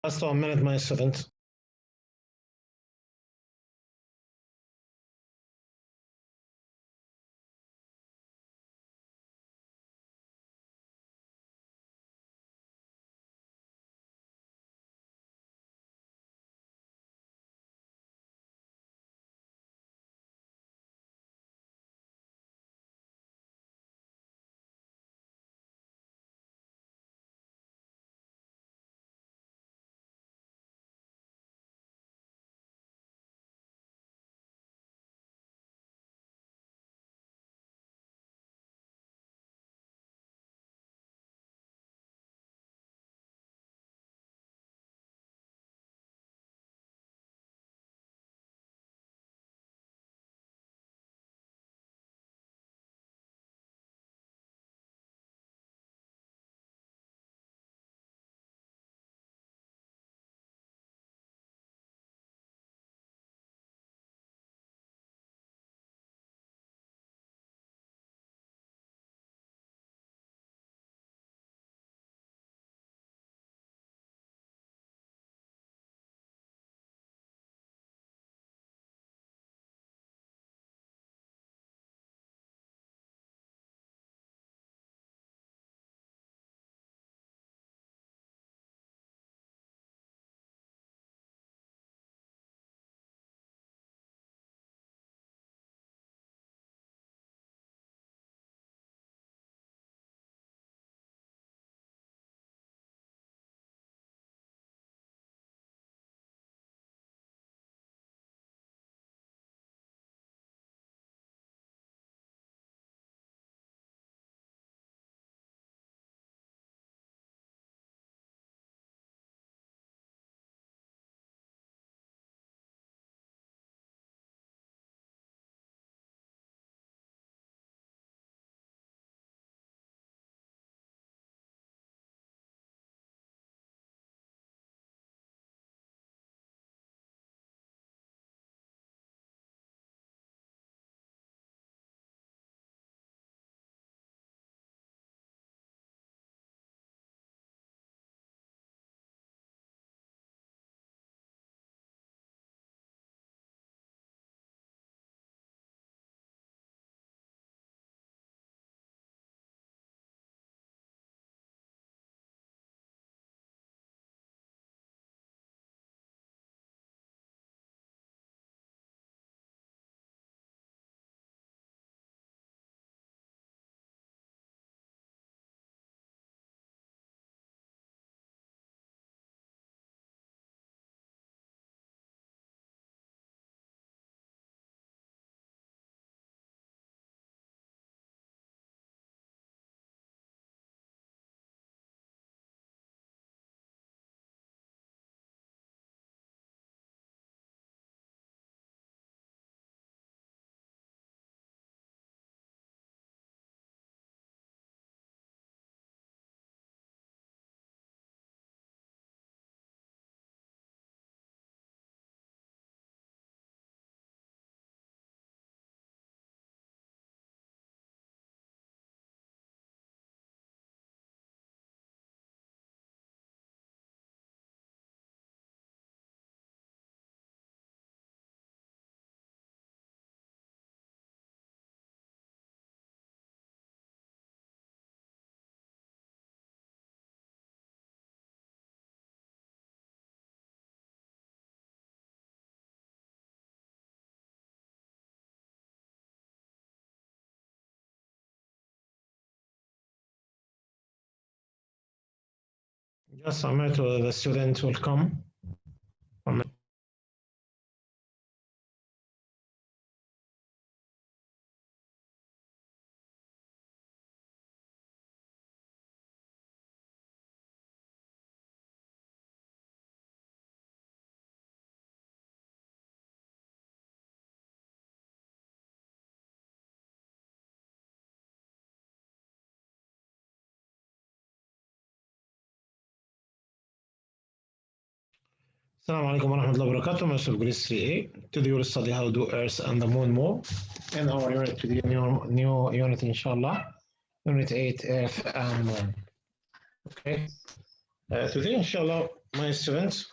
Just 1 minute, my student. Just a minute, the student will come. Assalamu alaikum wa rahmatullahi wa barakatuh. Mr. Grade 3A. Today we'll study how do Earth and the Moon move in our unit today, new unit inshallah. Unit 8, Earth and Moon. Okay. Today inshallah my students,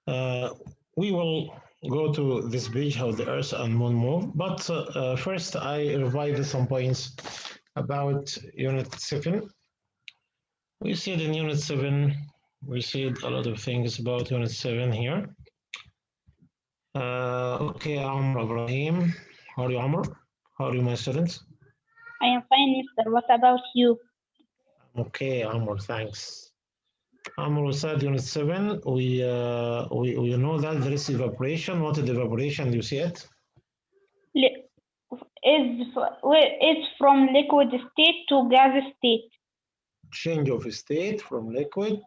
we will go to this page, how the Earth and Moon move. But first, I revised some points about Unit 7. We said in Unit 7, we said a lot of things about Unit 7 here. Okay, Amr Ibrahim. How are you, Amr? How are you, my students? I am fine, Mister. What about you? Okay, Amr, thanks. Amr said Unit 7, we know that there is evaporation. What is evaporation? Do you see it? It's from liquid state to gas state. Change of state from liquid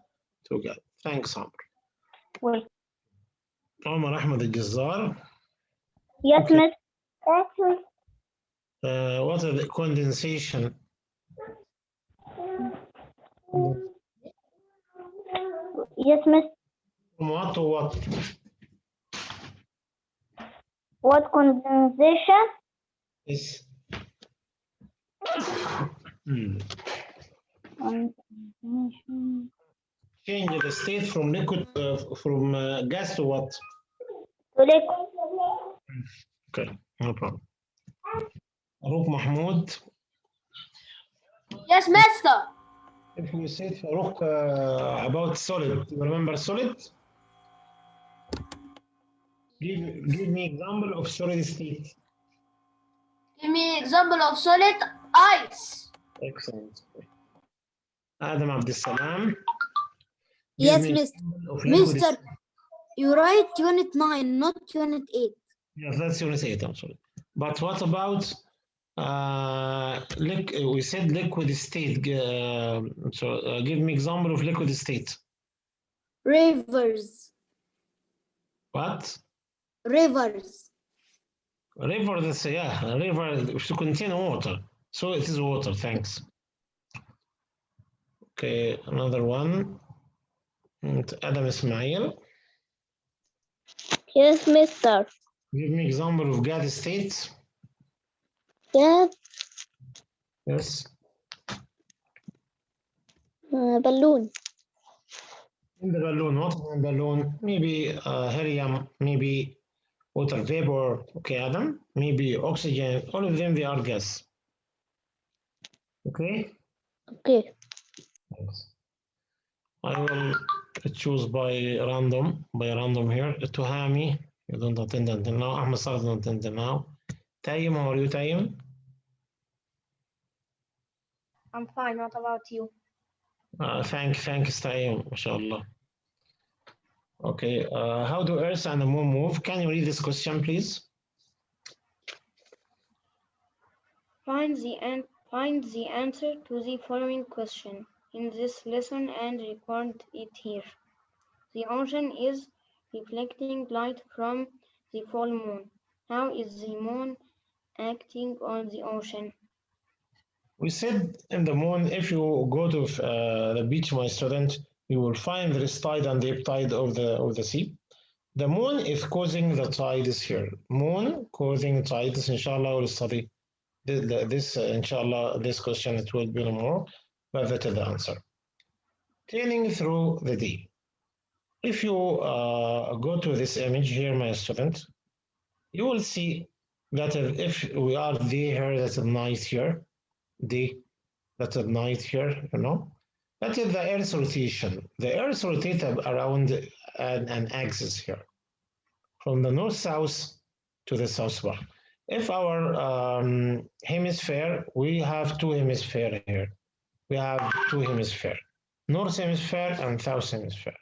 to gas. Thanks, Amr. Well, Omar Ahmed Al-Jazzar. yes, Okay. Miss. What is the condensation? Yes, Miss. From what to what? What condensation? Is change the state from liquid from gas to what? To liquid. Okay, no problem. Farouk Mahmoud. Yes, Master. If we said Farouk about solid, you remember solid? Give me example of solid state. Give me example of solid ice. Excellent. Adam Abdel Salam. Yes, Mister. You write Unit 9, not Unit 8. Yes, that's Unit 8, I'm sorry. But what about, we said liquid state. Give me example of liquid state. Rivers. What? Rivers. River, that's, yeah, river to contain water. So it is water, thanks. Okay, another one. Adam Ismail. Yes, Mister. Give me example of gas states. Yes. Yes. Balloon. In the balloon, what in the balloon? Maybe helium, maybe water vapor. Okay, Adam. Maybe oxygen. All of them, they are gas. Okay. Okay. Thanks. I will choose by random here. Tuhami, you don't attend until now. Ahmed Saleh don't attend until now. Tayyim, how are you, Tayyim? I'm fine. What about you? Thanks, Tayyim, mashallah. Okay, how do Earth and the Moon move? Can you read this question, please? Find the answer to the following question in this lesson and record it here. The ocean is reflecting light from the full moon. How is the moon acting on the ocean? We said in the moon, if you go to the beach, my student, you will find there is tide and ebb tide of the sea. The moon is causing the tides here. Moon causing tides. Inshallah, we'll study this. Inshallah, this question it will be more, but that is the answer. Training through the day. If you go to this image here, my student, you will see that if we are there, that's a night here, day, that's a night here, you know. That is the Earth's rotation. The Earth rotates around an axis here, from the north-south to the south-west. If our hemisphere, we have two hemispheres here. We have two hemispheres, north hemisphere and south hemisphere.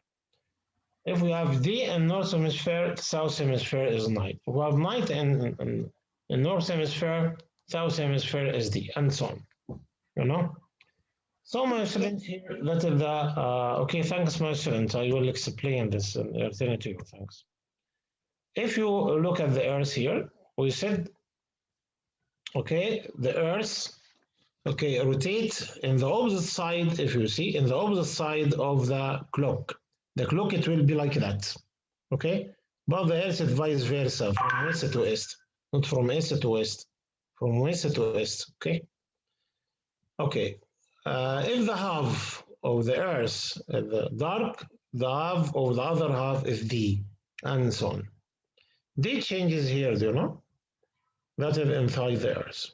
If we have day in north hemisphere, south hemisphere is night. If we have night in north hemisphere, south hemisphere is day, and so on. You know? So my students here, that is the, okay, thanks my students. I will explain this and return it to you, thanks. If you look at the Earth here, we said, okay, the Earth, okay, rotate in the opposite side, if you see, in the opposite side of the clock. The clock, it will be like that, okay? But the Earth is vice versa, from west to east, not from east to west, from west to east, okay? Okay, if the half of the Earth is dark, the half of the other half is D, and so on. D changes here, do you know? That is inside the Earth.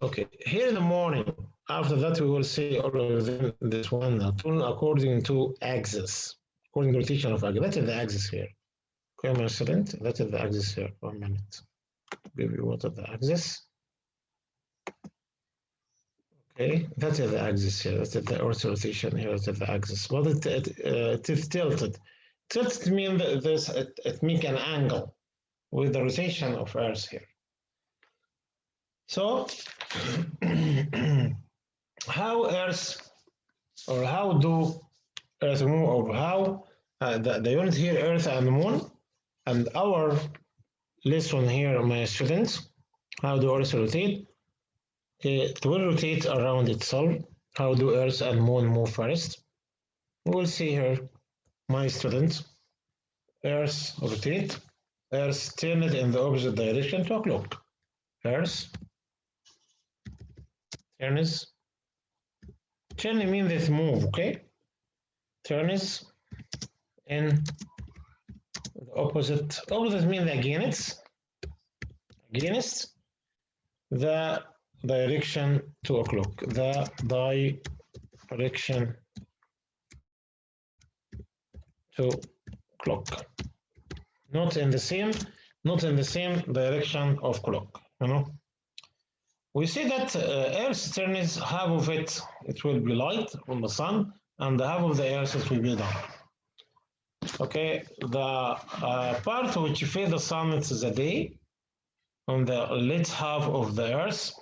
Okay, here in the morning, after that we will see all of them, this one according to axis, according to rotation of axis. That is the axis here. Okay, my student, that is the axis here. 1 minute. Give you what is the axis. Okay, that is the axis here. That is the Earth rotation here. That is the axis. But it is tilted. Tilted means that it makes an angle with the rotation of Earth here. So, how Earth, or how do Earth move, or how the unit here, Earth and Moon, and our lesson here, my students, how do Earth rotate? It will rotate around itself. How do Earth and Moon move first? We will see here, my students, Earth rotate, Earth turn it in the opposite direction to a clock. Earth turns, turn means this move, okay? Turns in the opposite. Opposite means against the direction to a clock. The direction to clock. Not in the same direction of clock, you know. We see that Earth turns half of it will be light from the sun, and half of the Earth it will be dark. Okay, the part which faces the sun is the day. On the lit half of the Earth,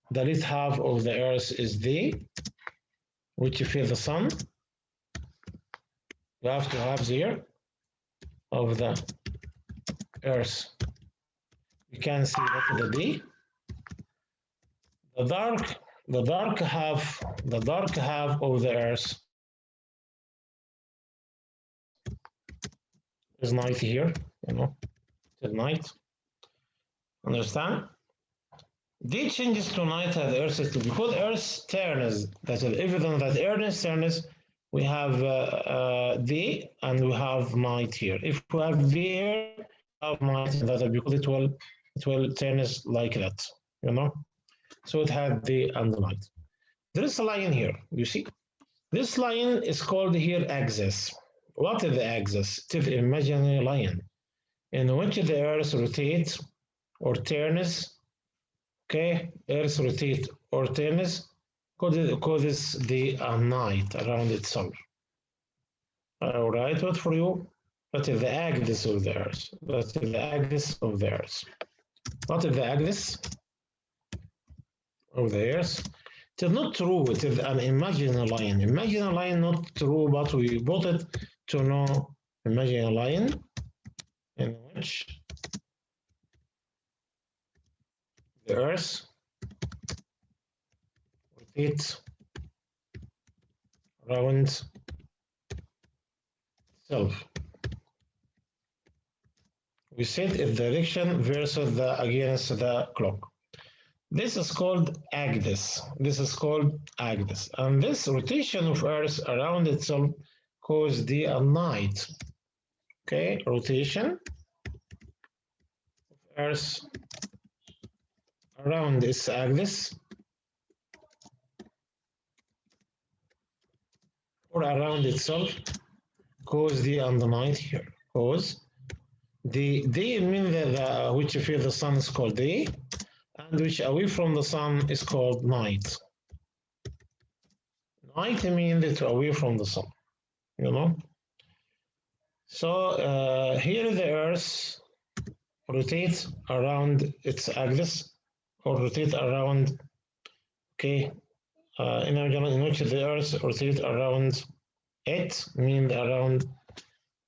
the lit half of the Earth is day, which faces the sun. You have to have there of the Earth. You can see that the day. The dark half of the Earth is night here, you know, it's night. Understand? Day changes to night as the Earth is because Earth turns. That is evident that Earth turns. We have day and we have night here. If we have day here, we have night, that because it will turn like that, you know. So it has day and night. There is a line here, you see. This line is called here axis. What is the axis? It is an imaginary line in which the Earth rotates or turns. Okay, Earth rotates or turns causes day and night around itself. All right, what for you? That is the axis of the Earth. That is the axis of the Earth. What is the axis of the Earth? It is not true. It is an imaginary line. Imaginary line not true, but we put it to know imaginary line in which the Earth rotates around itself. We said its direction versus against the clock. This is called axis. This is called axis. And this rotation of Earth around itself causes day and night. Okay, rotation of Earth around its axis or around itself cause day and night here. Cause the day means that which faces the sun is called day, and which away from the sun is called night. Night means it's away from the sun, you know. So here the Earth rotates around its axis, or rotate around, okay, in which the Earth rotates around it, means around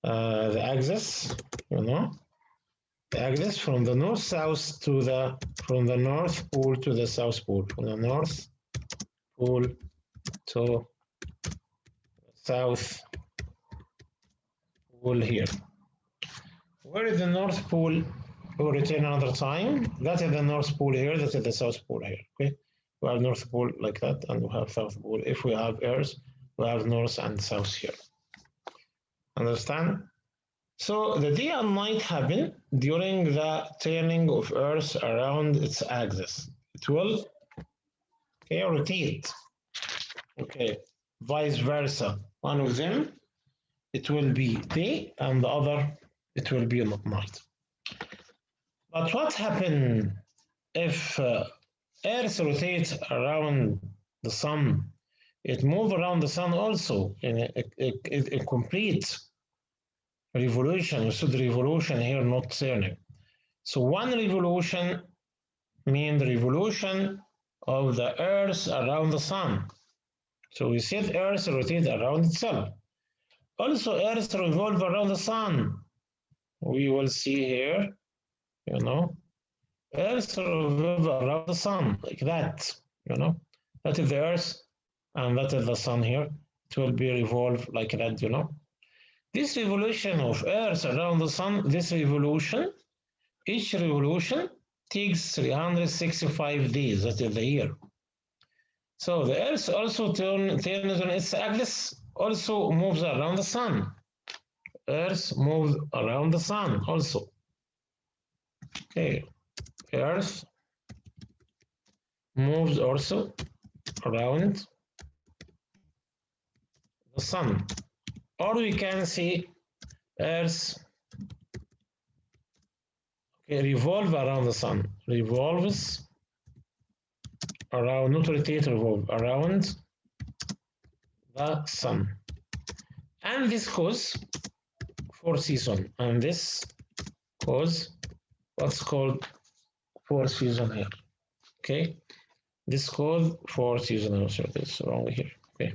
the axis, you know, the axis from the north-south to from the North Pole to the South Pole, from the North Pole to South Pole here. Where is the North Pole? We'll return another time. That is the North Pole here, that is the South Pole here, okay? We have North Pole like that, and we have South Pole. If we have Earth we have north and south here. Understand? So the day and night happen during the turning of Earth around its axis. It will rotate. Okay, vice versa. One of them, it will be day, and the other, it will be night. But what happens if Earth rotates around the sun? It moves around the sun also in a complete revolution. We said revolution here, not turning. So one revolution means the revolution of the Earth around the sun. So we said Earth rotates around itself. Also, Earth revolves around the sun. We will see here, you know, Earth revolves around the sun like that, you know. That is the Earth, and that is the sun here. It will be revolved like that, you know. This revolution of Earth around the sun, this revolution, each revolution takes 365 days, that is the year. So the Earth also turns on its axis, also moves around the sun. Earth moves around the sun also. Okay, Earth moves also around the sun. Or we can say Earth revolve around the sun, revolves around, not rotate, revolve around the sun. And this cause 4 seasons, and this cause what's called 4 seasons here. Okay, this called 4 seasons. So this is wrong here. Okay,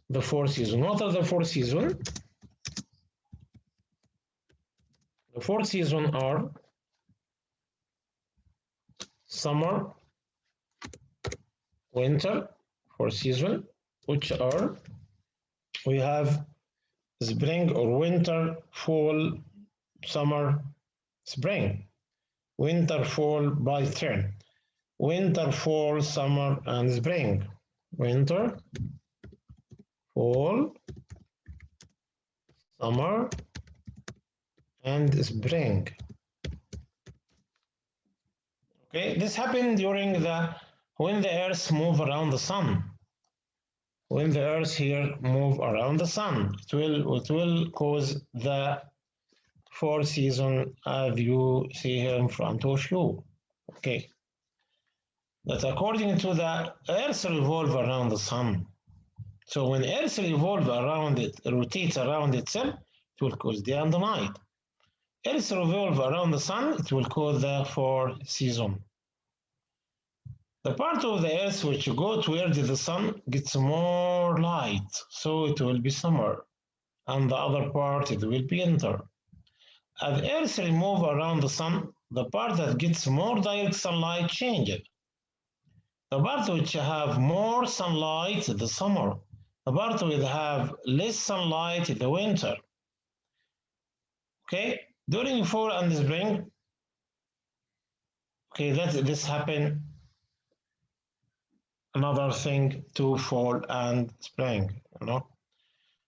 the 4 seasons. What are the 4 seasons? The 4 seasons are summer, winter, 4 seasons, which are, we have spring or winter, fall, summer, spring, winter, fall by turn, winter, fall, summer, and spring, winter, fall, summer, and spring. Okay, this happened during when the Earth move around the sun. When the Earth here move around the sun, it will cause the 4 seasons as you see here in front of you. Okay, but according to the Earth revolve around the sun. So when Earth revolve around it, rotates around itself, it will cause day and night. Earth revolve around the sun, it will cause the 4 seasons. The part of the Earth which go towards the sun gets more light, so it will be summer, and the other part it will be winter. As Earth remove around the sun, the part that gets more direct sunlight changes. The part which have more sunlight is the summer. The part which have less sunlight is the winter. Okay, during fall and spring, okay, this happen. Another thing to fall and spring, you know.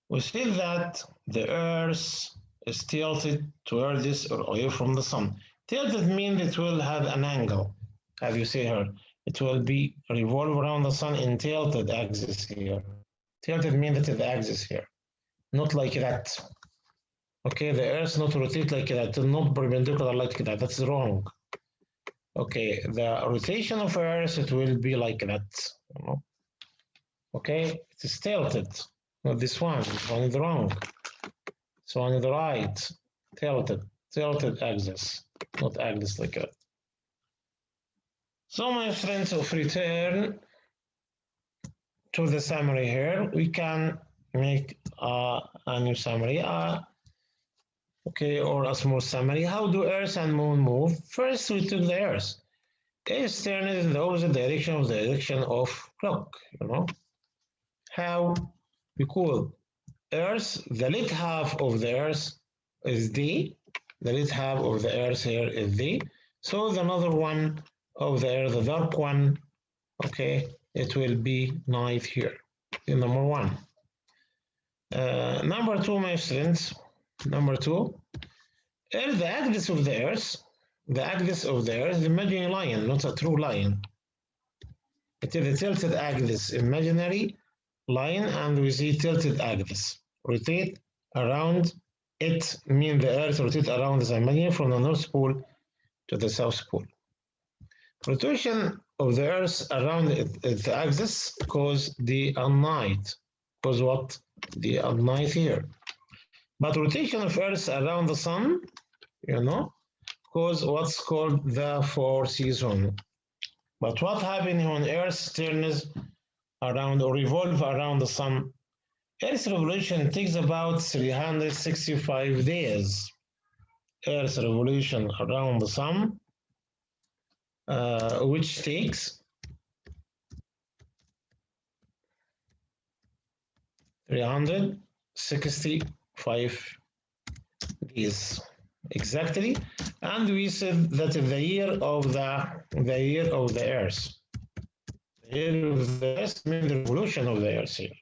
We see that the Earth is tilted toward this or away from the sun. Tilted means it will have an angle, as you see here. It will be revolve around the sun in tilted axis here. Tilted means that is the axis here, not like that. Okay, the Earth not rotate like that, not perpendicular like that. That's wrong. Okay, the rotation of Earth, it will be like that, you know? Okay, it is tilted, not this one is wrong. This one is right, tilted axis, not axis like that. So my friends, if return to the summary here, we can make a new summary, okay, or a small summary. How do Earth and Moon move? First, we took the Earth. Earth turns in the opposite direction of the direction of clock, you know. How? Because Earth, the left half of the Earth is day. The left half of the Earth here is day. So the other one of the Earth, the dark one, okay, it will be night here. Number one. Number two, my students. Number two. The axis of the Earth. The axis of the Earth, imaginary line, not a true line. It is a tilted axis, imaginary line, and we see tilted axis. Rotate around it, mean the Earth rotate around the imaginary from the North Pole to the South Pole. Rotation of the Earth around its axis cause the night. Cause what? The night here. But rotation of Earth around the Sun, cause what's called the four season. But what happens when Earth turns around or revolve around the Sun? Earth's revolution takes about 365 days. Earth's revolution around the Sun, which takes 365 days exactly, and we said that the year of the Earth. The year of the Earth means the revolution of the Earth here,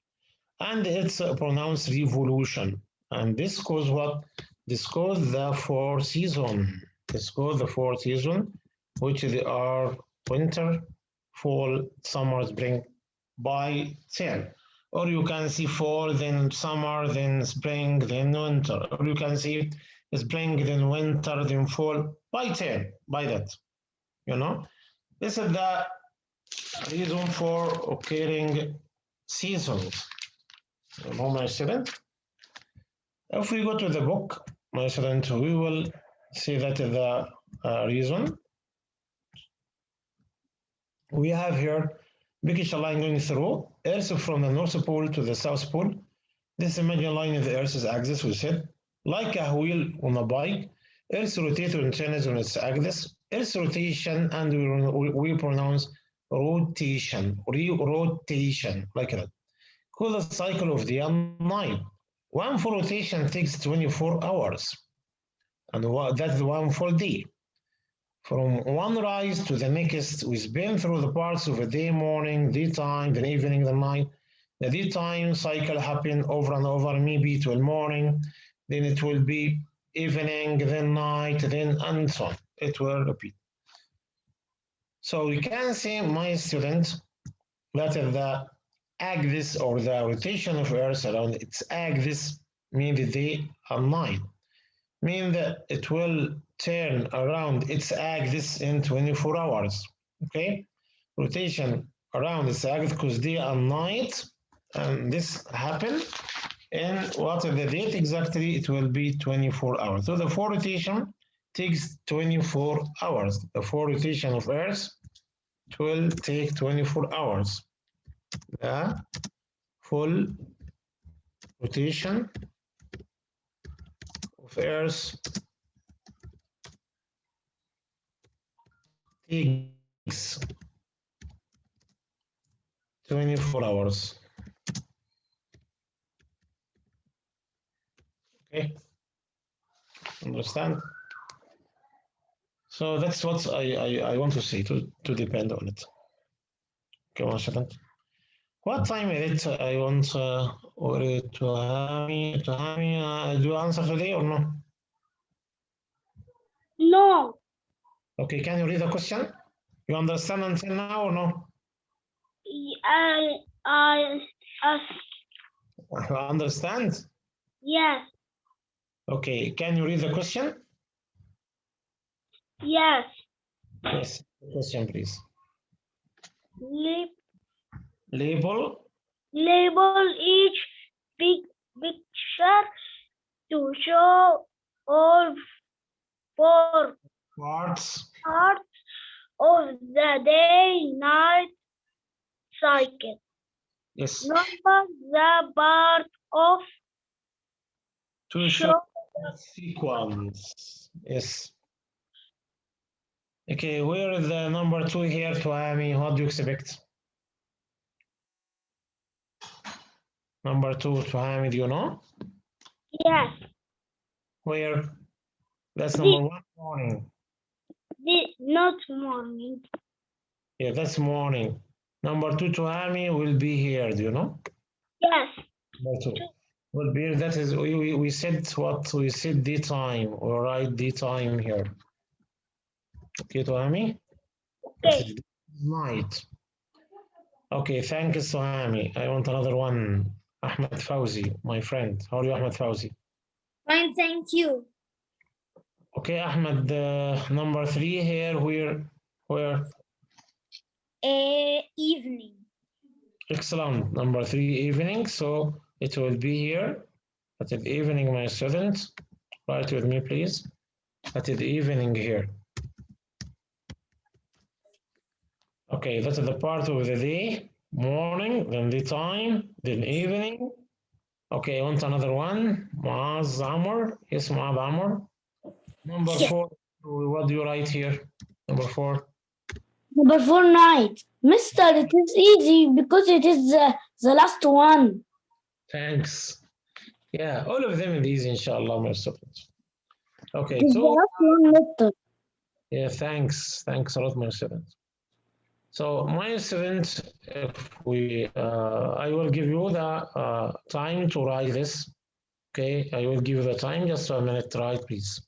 and it's pronounced revolution. And this cause what? This cause the four season. This cause the four season, which they are winter, fall, summer, spring, by 10. Or you can see fall, then summer, then spring, then winter. Or you can see spring, then winter, then fall, by 10, by that. This is the reason for occurring seasons. My student. If we go to the book, my student, we will see that the reason. We have here picture line going through Earth from the North Pole to the South Pole. This imaginary line is the Earth's axis, we said. Like a wheel on a bike, Earth rotates and turns on its axis. Earth's rotation, and we pronounce rotation, rotation, like that. Call the cycle of the night. One full rotation takes 24 hours, and that's one full day. From one rise to the next, we spin through the parts of a day, morning, daytime, then evening, then night. The daytime cycle happen over and over, maybe till morning, then it will be evening, then night, then and so on. It will repeat. So we can say, my student, that the axis or the rotation of Earth around its axis means the day and night. Mean that it will turn around its axis in 24 hours. Okay, rotation around its axis because day and night, and this happened. And what is the date exactly? It will be 24 hours. So the full rotation takes 24 hours. The full rotation of Earth will take 24 hours. The full rotation of Earth takes 24 hours. Okay, understand? So that's what I want to say to depend on it. Okay, 1 second. What time is it? I want to have me do you answer today or no? No. Okay, can you read the question? You understand until now or no? I Understand? yes. Okay, can you read the question? Yes. Yes, question please. Label Label each big picture to show all four parts parts of the day-night cycle. Yes, Number the part of to show sequence. Yes. Okay, where is the number 2 here, Tuhami? What do you expect? Number 2, Tuhami, do you know? yes. Where? That's number 1, morning. Not morning. Yeah, that's morning. Number 2, Tuhami, will be here, do you know? Yes. Number 2. Will be, that is, we said what? We said daytime. All right, daytime here. Okay, Tuhami? Okay. Night. Okay, thank you, Tuhami. I want another one. Ahmed Fauzi, my friend. How are you, Ahmed Fauzi? Fine, thank you. Okay, Ahmed, number 3 here, where? Evening. Excellent. Number 3, evening. So it will be here. That is evening, my students. Write with me, please. That is evening here. Okay, that's the part of the day. Morning, then daytime, then evening. Okay, I want another one. Muaz Amr. Yes, Muaz Amr. Number 4. What do you write here? Number 4. Number 4, night. Mister, it is easy because it is the last one. Thanks. Yeah, all of them is easy, inshallah, my students. Okay, It is the so last one, mister. yeah, thanks. Thanks a lot, my students. So, my students, if we, I will give you the time to write this. Okay, I will give you the time. Just a minute to write, please.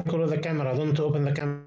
Close the camera. Don't open the camera.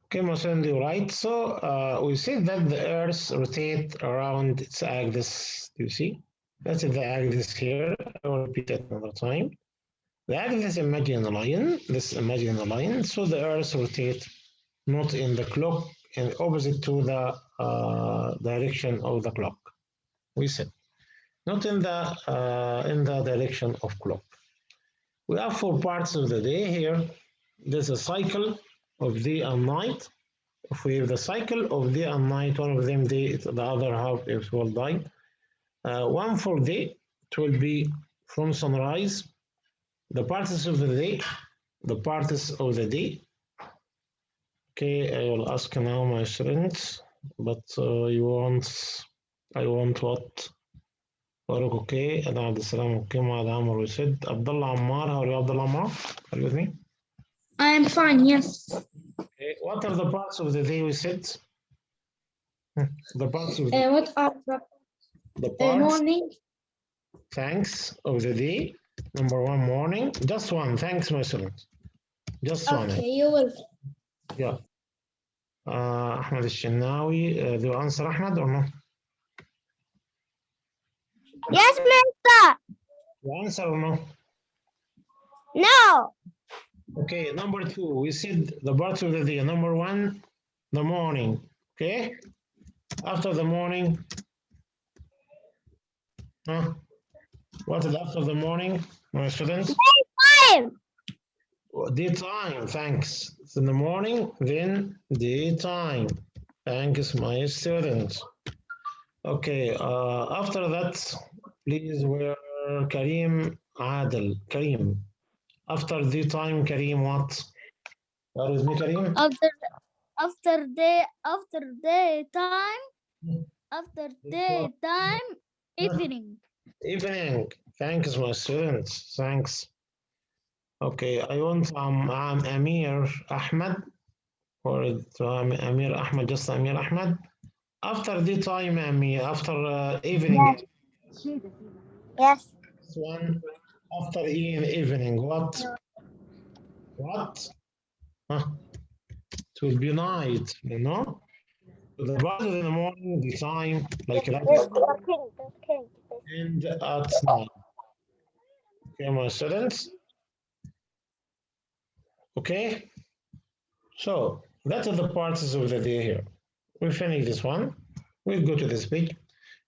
Okay, Mosendi, right? So we said that the Earth rotates around its axis. Do you see? That's the axis here. I will repeat it another time. The axis, imagine a line. This imagine a line. So the Earth rotates not in the clock, and opposite to the direction of the clock. We said not in the direction of clock. We have 4 parts of the day here. There's a cycle of day and night. If we have the cycle of day and night, one of them day, the other half it will die. One full day, it will be from sunrise. The parts of the day, Okay, I will ask now my students, but I want what? Farooq, okay, Adam Abdulsalam, okay, Maad Amr, we said. Abdullah Ammar, how are you, Abdullah Ammar? Are you with me? I am fine, yes. Okay, what are the parts of the day we said? The parts of What are the parts. morning? Thanks of the day. Number one, morning. Just one. Thanks, my student. Just one. Okay, you will. Yeah. Ahmed Al-Shinawi. Do you answer Ahmed or no? Yes, mister. You answer or no? No. Okay, number two, we said the parts of the day. Number one, the morning. Okay? After the morning, what is after the morning, my students? Time. Daytime, thanks. It's in the morning, then daytime. Thanks, my students. Okay, after that, please, where Karim Adel. Karim. After daytime, Karim, what? What is me, Karim? After daytime, evening. Evening. Thanks, my students. Thanks. Okay, I want Amir Ahmed, or Amir Ahmed, just Amir Ahmed. After daytime, Amir, after evening. Yes. This one, after evening, what? What? Huh? It will be night, you know? The part in the morning, the time, like that, and at night. Okay, my students? Okay? So, that are the parts of the day here. We finish this one. We'll go to this page.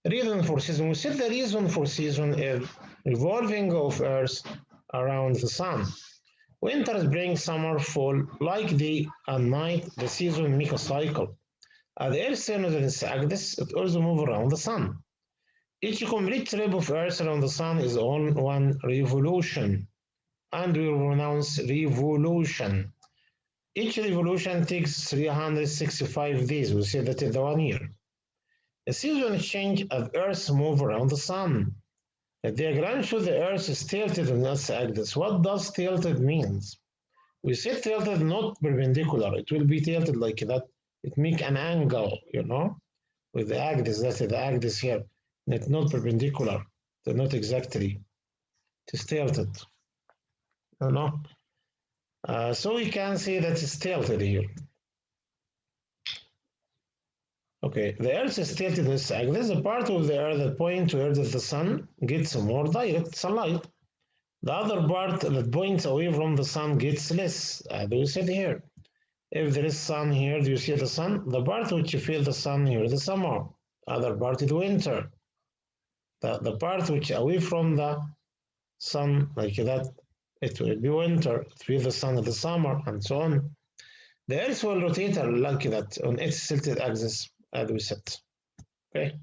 Reason for season. We said the reason for season is revolving of Earth around the sun. Winter, spring, summer, fall, like day and night, the season make a cycle. As the Earth turns on its axis, it also moves around the sun. Each complete trip of Earth around the sun is on one revolution, and we pronounce revolution. Each revolution takes 365 days. We say that in the 1 year. The season change as Earth moves around the sun. The diagram shows the Earth is tilted on its axis. What does tilted means? We say tilted not perpendicular. It will be tilted like that. It make an angle, you know, with the axis. That's the axis here. It's not perpendicular. They're not exactly. It's tilted, you know. So we can say that it's tilted here. Okay, the Earth is tilted on its axis. The part of the Earth that points towards the sun gets more direct sunlight. The other part that points away from the sun gets less, as we said here. If there is sun here, do you see the sun? The part which you feel the sun here is the summer. Other part is winter. The part which away from the sun, like that, it will be winter. It will be the sun in the summer, and so on. The Earth will rotate like that on its tilted axis, as we said. Okay.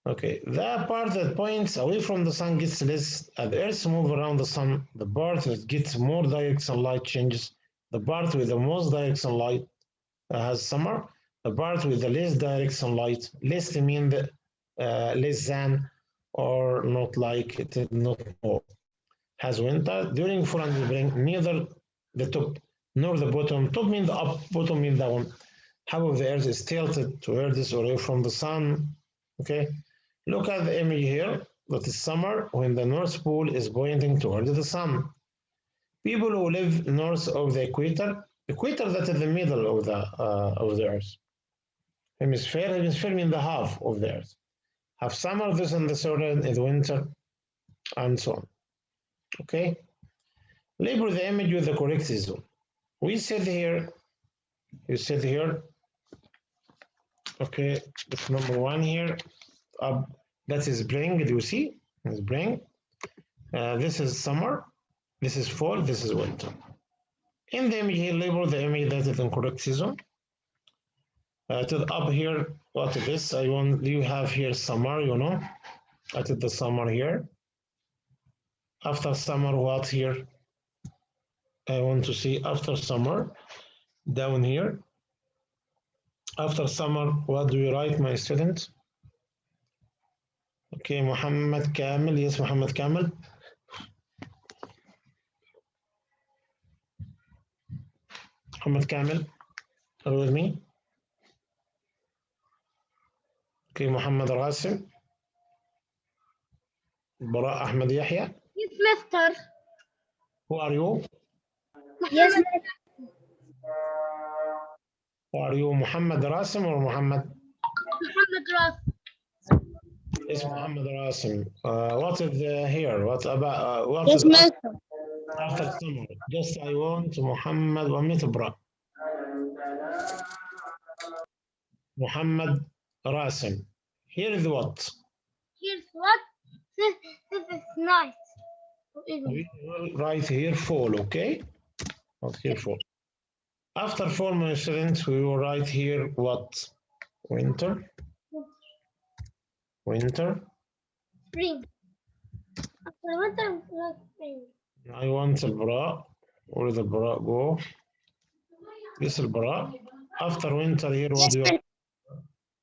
Okay, the part that points away from the sun gets less. As the Earth moves around the sun, the part that gets more direct sunlight changes. The part with the most direct sunlight has summer. The part with the less direct sunlight, less mean the, less than or not like it, not more, has winter. During fall and spring, neither the top nor the bottom. Top means the up, bottom means down. Half of the Earth is tilted towards or away from the sun. Okay. Look at the image here. That is summer when the North Pole is pointing towards the sun. People who live north of the equator that is the middle of the Earth. Hemisphere means the half of the Earth. Have summer, this and the southern is winter, and so on. Okay. Label the image with the correct season. We said here. You said here. Okay, it's number one here. That is spring. Do you see? Spring. This is summer. This is fall. This is winter. In the image here, label the image that is in correct season. To the up here, what is this? You have here summer, you know. That is the summer here. After summer, what here? I want to see after summer, down here. After summer, what do you write, my student? Okay, Muhammad Kamil. Yes, Muhammad Kamil. Muhammad Kamil, are you with me? Okay, Muhammad Rasim. Bara Ahmed Yahya. Yes, mister. Who are you? Yes, Who are you, Muhammad Rasim or Muhammad? Muhammad Ras. It's Muhammad Rasim. What is here? What about what Yes, is mister. after summer? Just I want Muhammad ومتبرع. Muhammad Rasim. Here is what? Here's what? This is nice. We will write here fall, okay? Not here fall. After fall, my students, we will write here what? Winter. Winter. Spring. After winter, spring. I want البراء. Where did the براء go? This is البراء. After winter here, what Yes, do you? mister.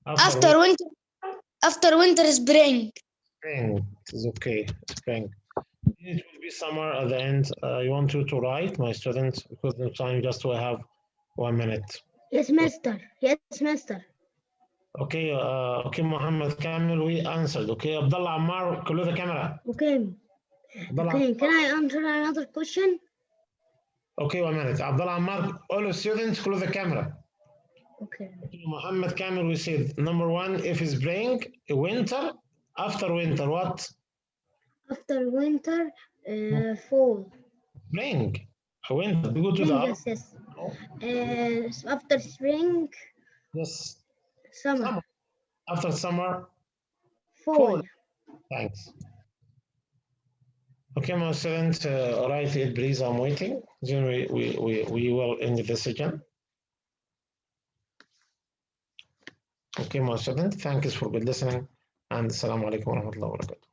After After winter, spring. spring. It is okay. Spring. It will be summer at the end. You want to write, my students, because the time just we have 1 minute. Yes, mister. Yes, mister. Okay, okay, Mohammed Kamil, we answered. Okay, Abdullah Ammar, close the camera. Okay. Abdullah, Okay. Can I answer another question? okay, 1 minute. Abdullah Ammar, all the students, close the camera. Okay. Okay, Mohammed Kamil, we said number 1, if it's spring, winter. After winter, what? After winter, fall. Spring. Winter. Go to Spring, the yes, yes. After spring, yes. summer. Summer. After summer, Fall. thanks. Okay, my students, write it, please. I'm waiting. Then we will end the session. Okay, my students, thanks for good listening, and assalamu alaikum wa rahmatullahi wa barakatuh.